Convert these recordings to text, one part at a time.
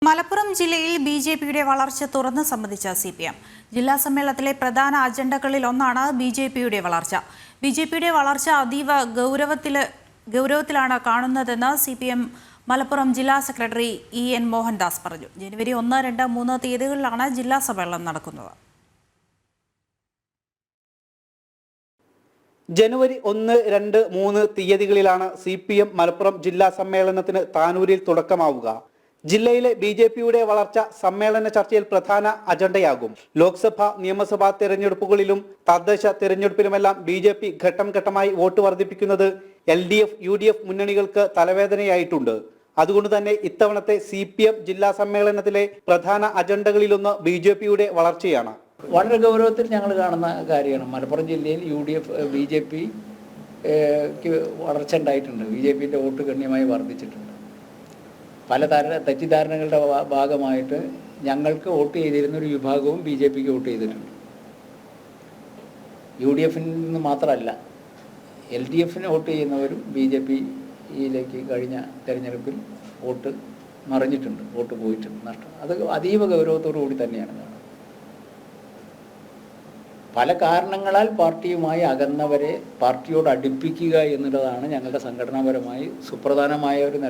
മലപ്പുറം ജില്ലയിൽ ബിജെപിയുടെ വളർച്ച തുറന്ന് സംബന്ധിച്ച സിപിഎം ജില്ലാ സമ്മേളനത്തിലെ പ്രധാന അജണ്ടകളിൽ ഒന്നാണ് ബിജെപിയുടെ വളർച്ച. ബിജെപിയുടെ വളർച്ച അതീവ ഗൗരവത്തിലാണ് കാണുന്നതെന്ന് സിപിഎം മലപ്പുറം ജില്ലാ സെക്രട്ടറി എൻ മോഹൻദാസ് പറഞ്ഞു. ജനുവരി 1, 2, 3 തീയതികളിലാണ് ജില്ലാ സമ്മേളനം നടക്കുന്നത്. ജനുവരി 1, 2, 3 തീയതികളിലാണ് സിപിഎം മലപ്പുറം ജില്ലാ സമ്മേളനത്തിന് താനൂരിൽ തുടക്കമാവുക. ജില്ലയിലെ ബിജെപിയുടെ വളർച്ച സമ്മേളന ചർച്ചയിൽ പ്രധാന അജണ്ടയാകും. ലോക്സഭ, നിയമസഭാ തെരഞ്ഞെടുപ്പുകളിലും തദ്ദേശ തെരഞ്ഞെടുപ്പിലുമെല്ലാം ബിജെപി ഘട്ടം ഘട്ടമായി വോട്ട് വർദ്ധിപ്പിക്കുന്നത് LDF, UDF മുന്നണികൾക്ക് തലവേദനയായിട്ടുണ്ട്. അതുകൊണ്ട് തന്നെ ഇത്തവണത്തെ സിപിഎം ജില്ലാ സമ്മേളനത്തിലെ പ്രധാന അജണ്ടകളിലൊന്ന് ബിജെപിയുടെ വളർച്ചയാണ്. വളരെ ഗൗരവത്തിൽ ഞങ്ങൾ കാണുന്ന കാര്യമാണ്. മലപ്പുറം ജില്ലയിൽ UDF, BJP വളർച്ച ഉണ്ടായിട്ടുണ്ട്. BJPയുടെ വോട്ട് ഗണ്യമായി വർദ്ധിച്ചിട്ടുണ്ട്. പല തെറ്റിദ്ധാരണകളുടെ ഭാഗമായിട്ട് ഞങ്ങൾക്ക് വോട്ട് ചെയ്തിരുന്ന ഒരു വിഭാഗവും BJPക്ക് വോട്ട് ചെയ്തിട്ടുണ്ട്. UDFിൽ നിന്ന് മാത്രമല്ല, LDFിന് വോട്ട് ചെയ്യുന്നവരും BJPയിലേക്ക് കഴിഞ്ഞ തെരഞ്ഞെടുപ്പിൽ വോട്ട് മറിഞ്ഞിട്ടുണ്ട്, വോട്ട് പോയിട്ടുണ്ട്, നഷ്ടം. അത് അതീവ ഗൗരവത്തോടു കൂടി തന്നെയാണ് കാണുന്നത്. പല കാരണങ്ങളാൽ പാർട്ടിയുമായി അകന്നവരെ പാർട്ടിയോട് അടുപ്പിക്കുക എന്നുള്ളതാണ് ഞങ്ങളുടെ സംഘടനാപരമായി സുപ്രധാനമായ ഒരു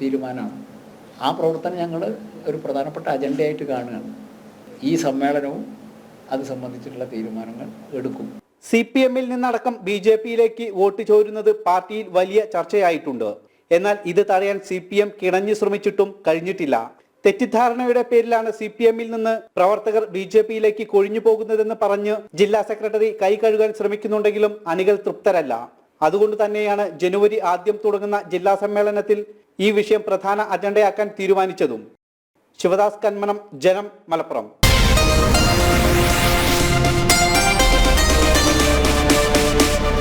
തീരുമാനമാണ്. ആ പ്രവർത്തനം ഞങ്ങൾ ഒരു പ്രധാനപ്പെട്ട അജണ്ടയായിട്ട് കാണുകയാണ്. ഈ സമ്മേളനവും അത് സംബന്ധിച്ചിട്ടുള്ള തീരുമാനങ്ങൾ എടുക്കും. സിപിഎമ്മിൽ നിന്നടക്കം BJPയിലേക്ക് വോട്ട് ചോരുന്നത് പാർട്ടിയിൽ വലിയ ചർച്ചയായിട്ടുണ്ട്. എന്നാൽ ഇത് തടയാൻ CPM കിണഞ്ഞു ശ്രമിച്ചിട്ടും കഴിഞ്ഞിട്ടില്ല. തെറ്റിദ്ധാരണയുടെ പേരിലാണ് CPMൽ നിന്ന് പ്രവർത്തകർ BJPയിലേക്ക് കൊഴിഞ്ഞു പോകുന്നതെന്ന് പറഞ്ഞ് ജില്ലാ സെക്രട്ടറി കൈ കഴുകാൻ ശ്രമിക്കുന്നുണ്ടെങ്കിലും അണികൾ തൃപ്തരല്ല. അതുകൊണ്ട് തന്നെയാണ് ജനുവരി ആദ്യം തുടങ്ങുന്ന ജില്ലാ സമ്മേളനത്തിൽ ഈ വിഷയം പ്രധാന അജണ്ടയാക്കാൻ തീരുമാനിച്ചതും. ശിവദാസ് കന്മനം, ജനം, മലപ്പുറം.